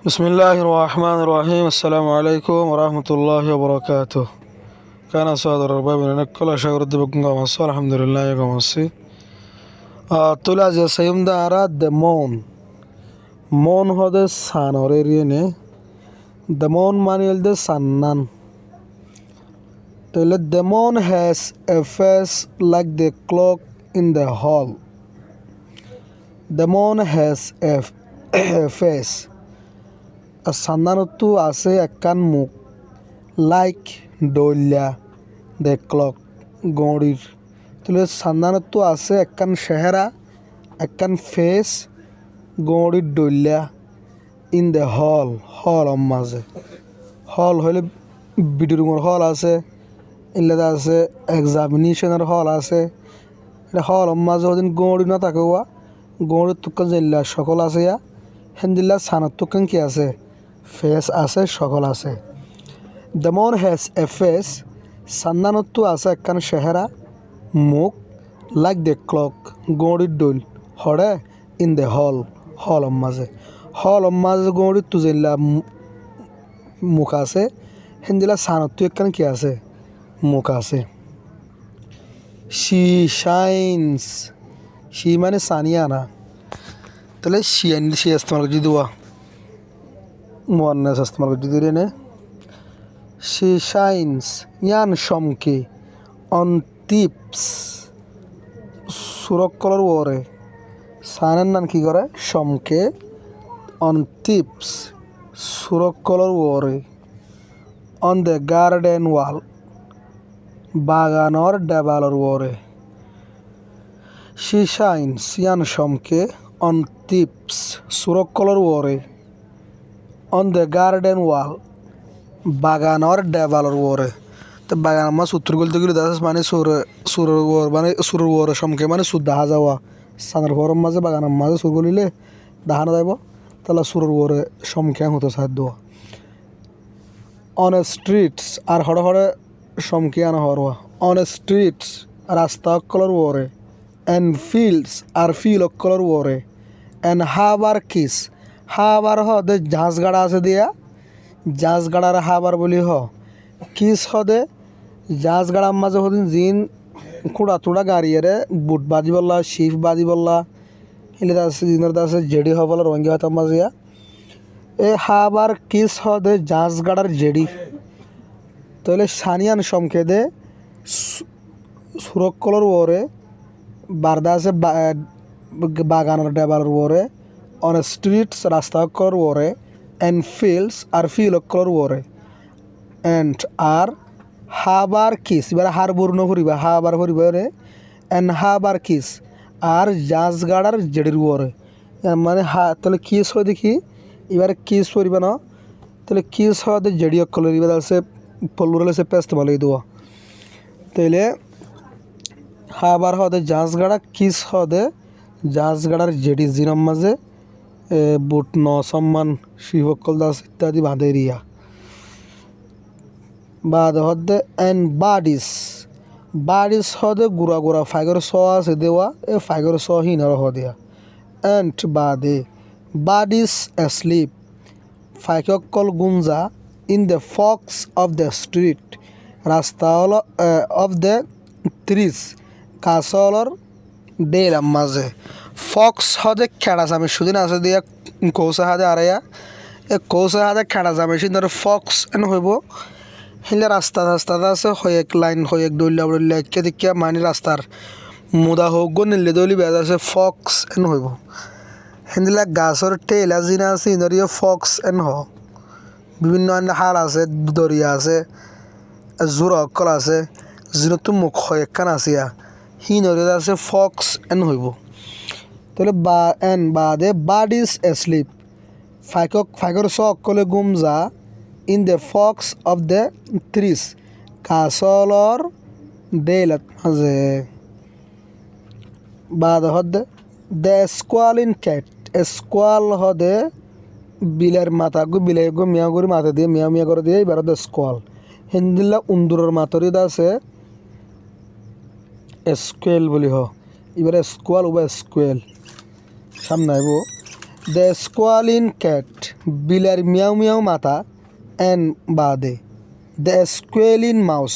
বিসমিল্লাহির রহমানির রহিম। আসসালামু আলাইকুম ওরহমতুল্লাহি ওবরাকাতুহ। কানা সহোদর বাবিনকল আশাগরদ বকঙ্গা মাস আলহামদুলিল্লাহ গমসি তুলা যে সাইমদা আরা দে মন হদে সানরে রিয়েনে the moon manual the sannan. The moon has a face like the clock in the hall. The moon has a face. A sannanottu ase ekkan muk like dolya the clock gorir. Sannanottu ase ekkan shehera ekkan face gorir dolya in the hall মাঝে হল হইলে বিডিরুমের হল আছে, ইল্লাদা আছে এক্সামিনেশনের হল আছে। এটা হল মাঝে ওদিন গৌড়ি না থাকে ওয়া গৌড়ির তুকান জিল্লা সকল আছে ইয়া হেন্দিল্লা সানার তুকান কি আছে ফেস আছে সকল আছে। দ্য মন হ্যাজ এ ফেস সান্নানত্তু আছে একখান চেহারা মুখ লাইক দ্য ক্লক গৌড়ির দোল হরে ইন দ্য হল মাঝে হল মাঝে গৌড়ির তুজিল্লা মুখ আছে হেন্দিলা সানত্তু একখান কি আছে মুখ আছে। শি শাইনস শি মানে সানিয়া না, তাহলে শি ইস্তেমাল করছি দুয়া মুয়ান্নাস ইস্তেমাল করছি দুই নে শি শাইনস ইয়ান সমকে অন টিপস সুরক্ষলর ওরে সানের নাম কি করে সমকে অন টিপস সুরক্ষলর ওরে অন দ্য গার্ডেন ওয়াল বাগানর দেবালর ওরে। শি শাইনস ইয়ান সমকে অন টিপস সুরক্ষলর ওরে অন দ্য গার্ডেন ওয়াল বাগানর দেবালর ওরে। তো বাগান মাছ উত্তর গলতে গেলে দাস মানে সুরের ওর মানে সুরের ওরে সমকে মানে সুর দেখা যাওয়া সানের ঘরের মাঝে বাগানের মাঝে সুর গলিলে দেখানো যাইব তাহলে সুরের ওরে সমকে হতো সাহায্য। অন স্ট্রিটস আর হরে হরে সমকে আনা হরওয়া অন স্ট্রিটস রাস্তা অক্কলর ওরে অ্যান্ড ফিল্ডস আর ফিল অক্কলর ওরে অ্যান্ড হাবার কিস হাবার হদে জাহাজ গাড়া আছে দিয়া জাহাজ গাড়ার হাবার বলি কিস হদে জাহাজ গাড়ার মাঝে হদিন জিন খুঁড়া তুড়া গাড়িয়ে বুট বাজি বললা শিফ বাজি বললা হিলে আছে জিনের আছে জেডি হবলা রঙ্গি হতাম মাঝিয়া এ হাবার কিস হদে জাহাজ গাড়ার জেডি। তাহলে সানিয়ান সমকে দে সুরক্ষলর ওরে বারদা আছে বাগানের ডেবালর ওরে অন স্ট্রিটস রাস্তা অক্ষর ওরে অ্যান্ড ফিল্ডস আর ফিল অক্ষর ওরে অ্যান্ড আর হাবার কিস এবার হার বর্ণ ফুরিবা হাবার ফুরিবা রে অ্যান্ড হাবার কিস আর জাজ গাড়ার জেডির ওরে মানে তাহলে কিস হয় দেখি এবার কিস ফুরিবা না তাহলে কিস হওয়াতে জেডি অক্ষর এবার আছে পল্লুরাল আছে পেস্ত ভালো দেওয়া। তাইলে হাবার হদে জাহাজ গাড়া কিস হদে জাহাজ গাড়ার জেডি জিরাম মাঝে বুট ন সম্মান শিবকল দাস ইত্যাদি বাঁধে রিয়া বাদ হদে অ্যান্ড বাডিস হদে গুড়া গুড়া ফাইগর স আছে দেওয়া এ ফাইগর স হিনার হদিয়া অ্যান্ড বাদে বাডিস অ্যাসলিপ ফাইকল গুঞ্জা in the forks of the street রাস্তা হলো of the trees গাছ হলর ডেলাম মাঝে ফক্স হদে খেড়া জামে সুদিন আছে দিয়া কৌশা হাদে আড়াইয়া এ কৌশা হাদে খেড়া জামে সিন ফক্স এন হইব হিলে রাস্তা আছে হয়েক লাইন হয়েক দৌলিয়া বলিয়া একে দেখিয়া মানে রাস্তার মুদা হোক গো নিলে দৌলি বেজ আছে ফক্স এন হইব হিন্দিলা গাছর টেলা জিনা আছে ইনরিও ফক্স এন হ বিভিন্ন হাল আছে দরিয়া আছে জোর অকল আছে যিনতো মুখ হয় একখান আছিয়া সি নদীত আছে ফক্স এন হইব। তাহলে বা এন বাদে বাডিস এসলিপ ফাইকর স অকলে গুম যা in the forks of the trees গাছলর ডেলত মাঝে বাদ হদে দ্য স্কোয়াল ইন ক্যাট স্কোয়াল হদে বিলের মাথা গো বিলে গো মিয়া করে মাথা দিয়ে মিয়া করে দিয়ে এবার স্কোয়াল হিন্দিল্লা উন্দুরের মাতরিদ আছে স্কুয়েল বলি এবারে স্কোয়াল উবা স্কুয়েল সামনে আইব দ্য স্কোয়ালিন ক্যাট বিলের মিয়াও মিয়াও মাথা এন বাদে দ্য স্কোয়ালিন মাউস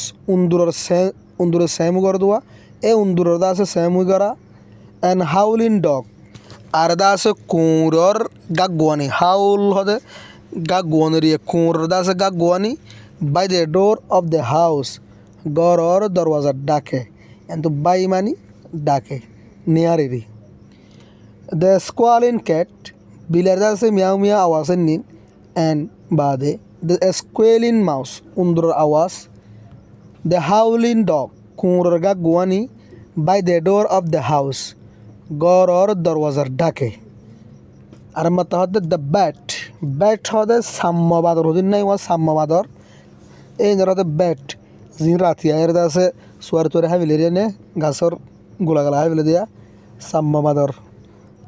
উন্দুরের স্যামু করে দেওয়া এ উন্দুরের দা আছে স্যামু করা এন হাউলিন ডগ আর দা আছে কুঁড়র গাগুয়ানি হাউল হদে গাগুয়ানির কুঁড়র দা আছে গাগুয়ানি by the door of the house গড়র দরওয়াজার ডাকে কিন্তু বাই মানি ডাকে নিয়ারেরি দ্য স্কোয়ালিন ক্যাট বিলের দা আছে মিয়াও মিয়া আওয়াজের নিন এন বাদে দ্য স্কোয়ালিন মাউস উন্দুরের আওয়াজ দ্য হাউলিন ডগ কুঁড়র গাগুয়ানি by the door of the house গড়র দরওয়াজার ডাকে আর মাত্র হতে দ্য ব্যাট ব্যাট হতে সাম্যবাদর হদিন নাই ওয়া সাম্যবাদর এই ধরতে ব্যাট যিনি রাতি আয়ের আছে সোয়ার তোরে হাবিলে দিয়ে নে গাছর গোলাগালা হাবিলে দিয়া সাম্যবাদর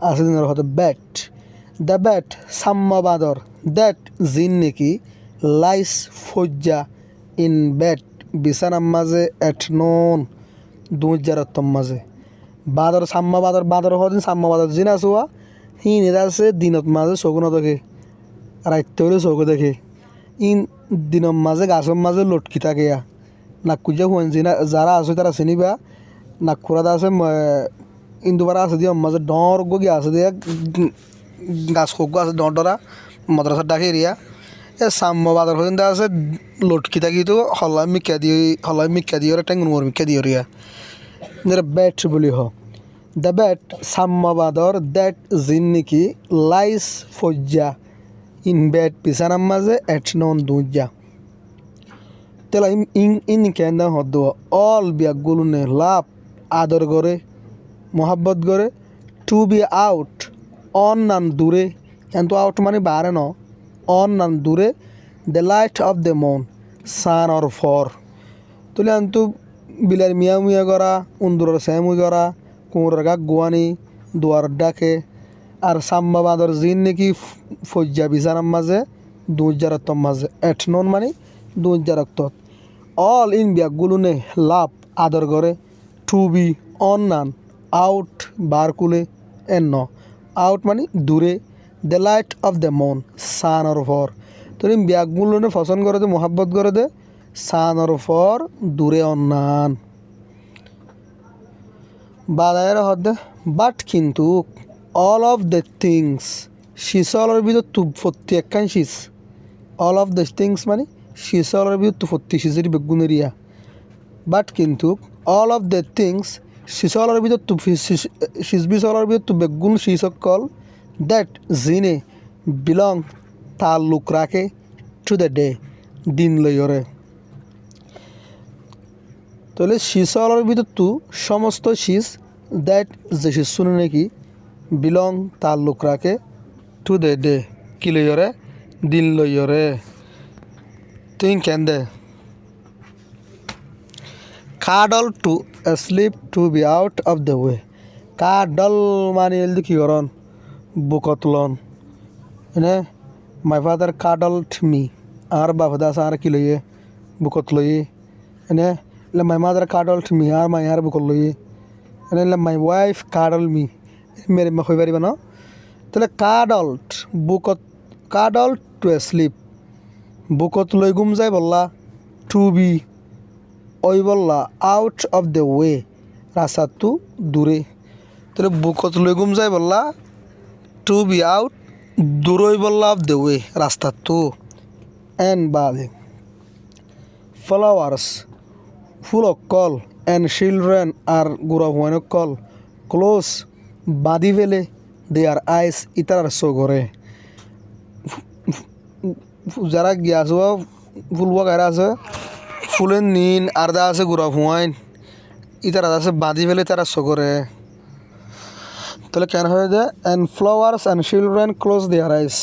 আছে দিনের হতে ব্যাট দ্য ব্যাট সাম্যবাদর দ্যাট জিন নাকি লাইস ফজ্জা ইন ব্যাট বিছানার মাঝে এট নন দুজারত্তম মাঝে বাদর সাম্যবাদর বাদর হদিন সাম্যবাদর জিন আসুয়া হিন এটা আছে দিনত মাঝে চকু নদেখে রাইতে হলে চকু দেখে ইন দিনের মাঝে গাছের মাঝে লটকি থাকে নাকুজা হুয়েন জিনা যারা আছে তারা চিনিবা নাকুরাদা আছে ইন্দুবারা আছে দিয়ে মাঝে ডর গিয়ে আছে দিয়ে গাছ খোক আছে ডর ডরা মাদ্রাসার ডাকে এরিয়া এ সাম্যবাদর হদিন আছে লটকি থাকি তো হল্লাই মিক্কা দিয়ে টেঙ্গুন মোর মিক্কা দিয়ে রিয়া ব্যাট বলি হ দ্য ব্যাট সাম্যবাদর দ্যাট জিন নাকি লাইস ফজ্জা ইন ব্যাট পিছানার মাঝে এট নন দুজা তেলা ইন কেন্দা হদ অল বিয়াগুলুনে লাভ আদর করে মোহাব্বত করে টু বি আউট অন নান দূরে কিন্তু আউট মানে বারে ন অন নান দূরে the light of the moon sun অর ফর তুলে আন্তু বিলার মিয়া মিয়া করা উন্দুরের স্যামুই করা কুঁড়ের গাক গোয়ানি দুয়ার ডাকে আর সাম্যবাদর জিন নাকি ফজ্জা বিছানার মাঝে দুজারত্তর মাঝে এট নন মানে দুজারত্তর অল ইন বিয়াগুলুনে লাভ আদর করে টু বি অন নান আউট বার কুলে এন ন আউট মানে দূরে দ্য লাইট অফ দ্য মন সান অর ফর তুমি বিয়াগুলুনে পছন্দ করে দে মোহাব্বত করে দে সান অর ফর দূরে অন্নান বাদায়ের হদে বাট কিন্তু অল অফ দ্য থিংস শিশলের ভিতর তু প্রত্যেকখান শিস অল অফ দ্য থিংস মানে শিশলের ভিতর তু প্রত্যেক শিশির বেগুনেরিয়া বাট কিন্তু অল অফ দ্য থিংস শিশলের ভিতর তু শিস বিশলের ভিতর তু বেগুন শিসকল দ্যাট জিনে বিলং তাল্লুক রাখে টু দ্য ডে দিন লইরে তাহলে শিশলের ভিতর তু সমস্ত শিস দ্যাট যে শিস শুনে নাকি বিলং তাল্লুক রাখে টু দ্য ডে কি লইরে দিন লইরে তুই কেন্দে cuddle to sleep to B out of the way cuddle মানে এলদি কি করন বুকত লন এনে মাই ফাদার কাডলড মি আর বাবা দাস আর কি লইয়ে বুকত লইয়ে এনে মাই মাদার কাডলড মি আর মাই আর বুকত লইয়ে এনে মাই ওয়াইফ কাডল মি মেরে মা হয়ে পারিব না তাহলে কাডলড বুকত কাডল টু স্লিপ বুকত লই গুম যায় বললা টু বি ওই বললা আউট অফ দ্য ওয়ে রাস্তার তু দূরে তাহলে বুকত লই গুম যায় বললা টু বি আউট দূরই বললা অফ দ্য ওয়ে রাস্তার তু এন বাদে flowers full call N children are গুড়া হুয়ান কল ক্লোজ বাঁধি ফেলে দেয়ার আইস ইতার চোখরে যারা গিয়াছ ফুল গাড়া আছে ফুলের নিন আর দা আছে গুড়া হুয়াইন ইতারা আছে বাঁধি ফেলে তারা চোখরে তাহলে কেন হয়ে যায় and flowers and children close their eyes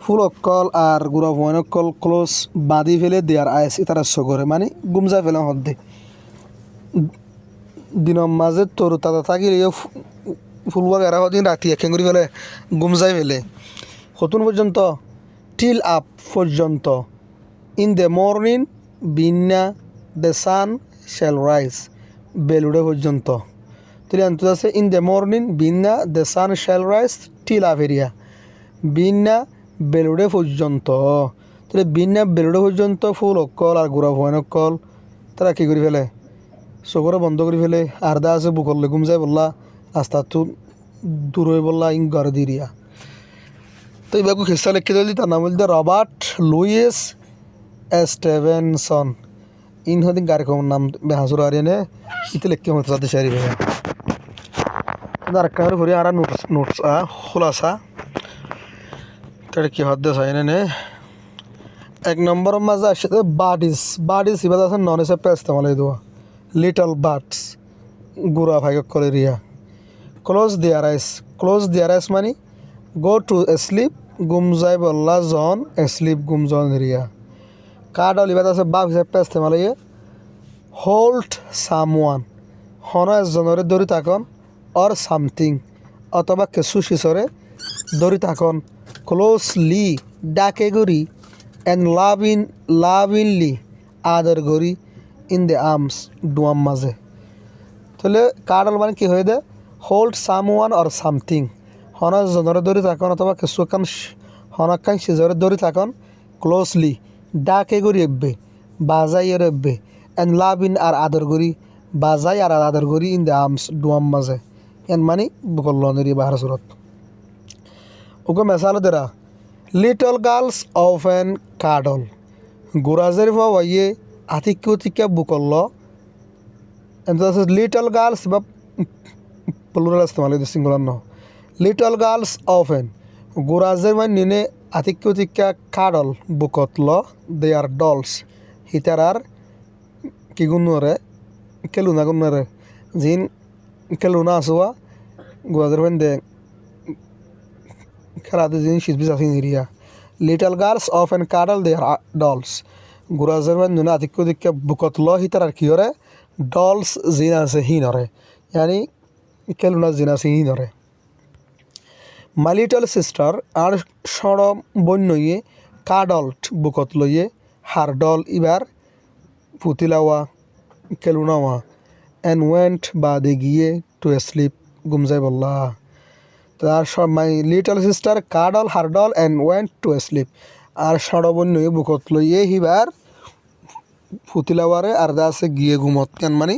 ফুল কল আর গুড়া হুয়াইন কল ক্লোজ বাঁধি ফেলে দেয়ার আইস ইতারা চোখরে মানে গুমজা ফেলে হদ্দে দিনের মাঝে তরু তাতা থাকিলে ফুলবা গেরা হদিন রাতি একেং করে ফেলে গুমজাই ফেলে কতক্ষণ পর্যন্ত টিল আপ পর্যন্ত ইন দ্য মর্নিং বিন্যা দ্য সান শ্যাল রাইজ বেলুড়ে পর্যন্ত তাহলে আনতে আছে ইন দ্য মর্নিং বিন্যা the sun shall rise till up এরিয়া বিনা বেলুড়ে পর্যন্ত। তাহলে বিনা বেলুড়ে পর্যন্ত ফুল অকল আর গুড়া ভয় অকল তারা কী করে ফেলে চকুরে বন্ধ করে ফেলে আর দা আছে বুকলে ঘুম যায় বললা রাস্তাটো দূর হয়ে বললা ইং ঘরে দিরিয়া। তো এবার খেসা লিখে দিলি তার নাম বলতে রবার্ট লুইস স্টিভেনসন। ইন হদিন গাড়ির নাম বেহাজুর আরিয়ানে ইতে লিখে হতে সাথে সারি ভাইয়া। আরেকটা ঘুরে আর নোটস নোটস খোলাসা তাহলে কি হদ্দে চাই নে। এক নম্বরের মাঝে আসছে বার্ডিস। বার্ডিস এবার আছে নন হিসেবে ইস্তেমাল দেওয়া লিটল বার্ডস গুড়া ভাই করে Riya. Close their ice. Close their আইস মানে গো টু স্লিপ গুম যায় বললা জন স্লিপ গুম জন রিয়া। কার্ডল এবার আছে বাপ হিসেবে ইস্তেমাল হোল্ড সামওয়ান হন একজনের দড়ি থাকন অর সামথিং অথবা কিছু শিশরে দড়ি থাকন ক্লোজলি ডাকে গড়ি অ্যান্ড লাভিনলি আদর গড়ি ইন দ্য আর্মস ডুয়াম মাঝে। তাহলে কার্ডল মানে কি হয়ে দেয় হোল্ড সামওয়ান অর সামথিং হন একজনের দড়ি থাকন অথবা কিছু কান হনকান শিশরে দড়ি থাকন ক্লোজলি ডাকে গড়ি এব্বে বাজাইয়ের এব্বে অ্যান্ড লাভিন আর আদর গড়ি বাজাই আর আদর গড়ি ইন দ্য আর্মস ডুয়াম মাঝে এন মানে বকল্লনেরি বাহার সুরত। ওকে মেসালো দেরা লিটল গার্লস অফ এন কার্ডল গুরাজের ভাইয়ে আতিক্য তিকা বুকল্ল লিটল গার্লস বা প্লুরাল ইস্তেমাল সিঙ্গুলার ন লিটল গার্লস অফ এন গুরাজের মানে নিনে আতিক্য তিকা কার্ডল বুকতল দে আর ডলস হিতার আর কি গুণরে কেলুনা গুণরে জিন কেলুনা আসুয়া গুরাজের মানে দে খেলাতে জিনিস বিশ আসি নিরিয়া। Little girls often cuddle their dolls গুরাজের মানে নুনে আতিক্য দিকে বুকতল হিতার আর কি হরে ডলস জিন আছে হি নরে ইয়ানি কেলুনা জিন আছে হি নরে। মাই লিটল সিস্টার আর সড় বন্যয়ে কার্ডল্ট বুকত লইয়ে হার ডল ইবার পুতিলাওয়া কেলুনাওয়া অ্যান্ড ওয়েন্ট বাদে গিয়ে টু স্লিপ গুম যায় বললা। তার my little sister cuddle her doll and went to sleep আর সড়বন্যয়ে বুকত লইয়ে হিবার ফুতিলাওয়ারে আর দা আছে গিয়ে ঘুমত কেন মানে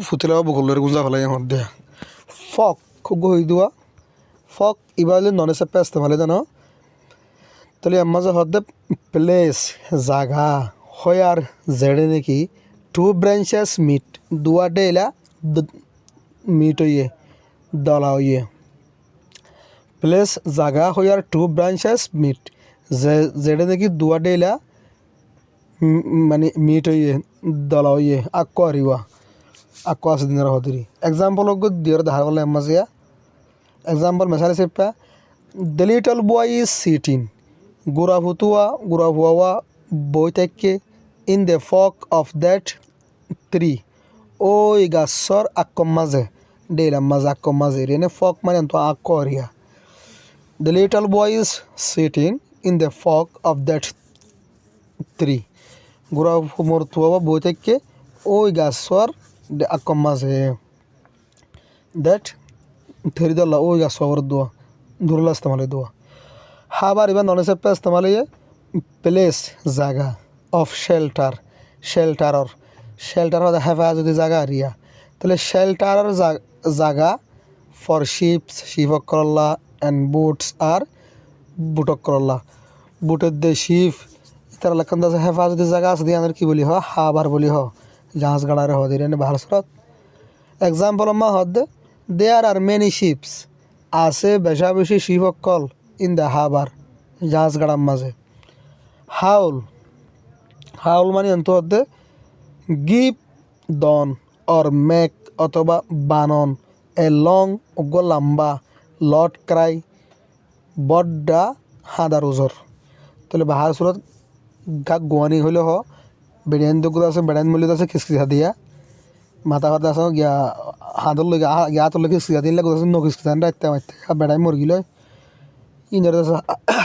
ফুতিলাওয়া বুকলের গুঞ্জা ফেলাই হত দেয়া। ফক খুব হই দেওয়া ফক ইবার ননে চেপে আসতে ভালো জানো। তাহলে আমার যে হদ্দে প্লেস জাগা হয় আর জেডে নাকি টু ব্রাঞ্চেস মিট দুয়া ডেলা মিট হইয়ে দলা হইয়ে প্লেস জাগা হইয়ার টু ব্রাঞ্চেস মিট যেটা নাকি দুয়া ডেলা মানে মিট হইয়ে দলা হইয়ে আকো আরিবা আকো আছে দিনের হদিরি। এক্সাম্পল হোক দিয়র ধার বলে এমাজিয়া এক্সাম্পল মেসালে সেপা the little boy is sitting গুড়া ভুয়া বই থেকে in the fork of that tree ওই গাছর আকম মাঝে ডেলাম মাঝে আকম মাঝে রেনে ফক মানে তো আকো area. The little boy is sitting in the fog of that tree. গুড়া মরতুয়া বই থেকে ওই গাছর আকম মাঝে দ্যাট থেরি দল্লা ওই গাছ দোয়া ধরলা ইস্তেমালে দোয়া। হাবার এবার নন চেপে ইস্তেমালে প্লেস জাগা অফ শেল্টার শেল্টারর শেল্টার হতে হেফাজতি জাগা আরিয়া। তাহলে শেল্টারর জাগা ফর শিপস শিপক করল্লা অ্যান্ড বুটস আর বুটক করল্লা বুটের দে শিপ তার লেখান আছে হেফাজতি জায়গা আছে দিয়ে আমাদের কী বলি হ হাবার বলি হ জাহাজ গাড়ারে হ দিয়ে ভালো সুরত। এক্সাম্পল মা হদ দেয়ার আর মেনি শিপস আছে বেশা বেশি শিপকল ইন দ্য হাবার জাহাজ গাড়ার মাঝে। হাউল হাউল মানে অন্ত হদ্দে গিভ দন অর মেক অথবা বানন এ লং উগ্র লাম্বা লট ক্রাই বড্ডা হাদার ওজর। তাহলে বাহার সুরত গাক গোয়ানি হইলে হ বেড়াইন দুগুলো আছে বেড়াইন মূল্য আছে খিসখিসা দিয়া মাথা ফাতা আছে গিয়া হাতর লগে গিয়া হাতর লগে খিসখিসা দিলে গোছ ন খিসখিসা রাইতে মারতে বেড়াই মরগি লয় ইনার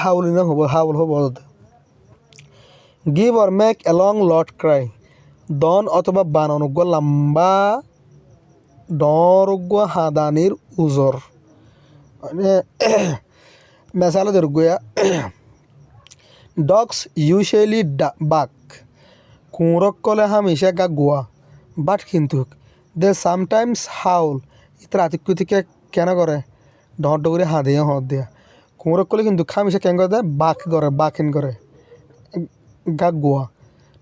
হাউল ইনা হব হাউল হব। Give or make a long lot Cry দন অথবা বানন উগ্র লাম্বা ডর উগ্র হাদানির উজর মানে মেসালে ধর গোয়া ডগস ইউজুয়ালি বাক কুঁরক কলে হামেশা গা গোয়া বাট কিন্তু দে সামটাইমস হাউল ইতার আতিকুতিকে কেন করে ডর ডগরে হাঁদিয়ে হদ দিয়া কুঁরক কলে কিন্তু হামেশা কেন করে দেয় বাক করে বাকিন করে গা গোয়া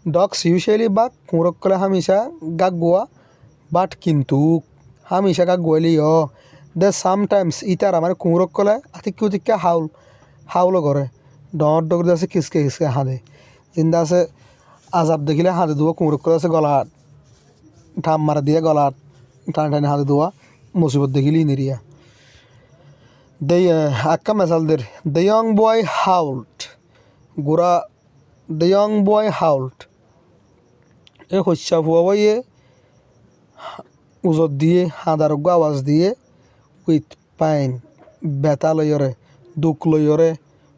ডগস ইউজুয়ালি বাক কুঁরক কলে হামেশা গা গোয়া বাট কিন্তু হামেশা গা গোয়ালি দে সামটাইমস ইতারা মানে কুঁরক কলে আতিকুতিকে হাউলও করে ডর ডগরে আছে কিসকে কিসকে হাঁদে জিন্দা আছে আজাব দেখিলে হাতে ধোয়া কুঁড়ো করে আছে গলা ঠাম মারা দিয়ে গলা টান টানে হাতে ধোয়া মুসিবত দেখিলি নিরিয়া দে আক্কা মেসালদের দ্য ইয়ং বয় হাউল্ট গোড়া দ্য ইয়ং বয় হাউল্ট এ শস্যা ফুয়া বইয়ে উজত দিয়ে হাঁদারোগ্য আওয়াজ দিয়ে উইথ পাইন বেতা লইরে দুঃখ লইরে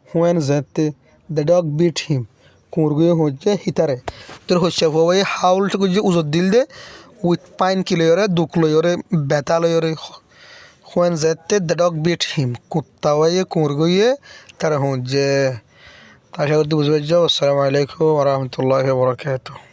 হুয়েন জেতে দ্য ডগ বিট হিম কুঁরগুয়ে হচ্ছে হিতারে তোর হচ্ছে ফুয়া হাউলটা যে উজত দিল দে উইথ পাইন কি লইরে দুঃখ লইরে বেতা লইরে হুয়েন জেতে দ্য ডগ বিট হিম কুত্তা হয়ে কুঁরগুয়ে তারা হচ্ছে তার সাথে বুঝবে যাও। আসসালামু আলাইকুম ওয়া রাহমাতুল্লাহি ওয়া বারাকাতুহু।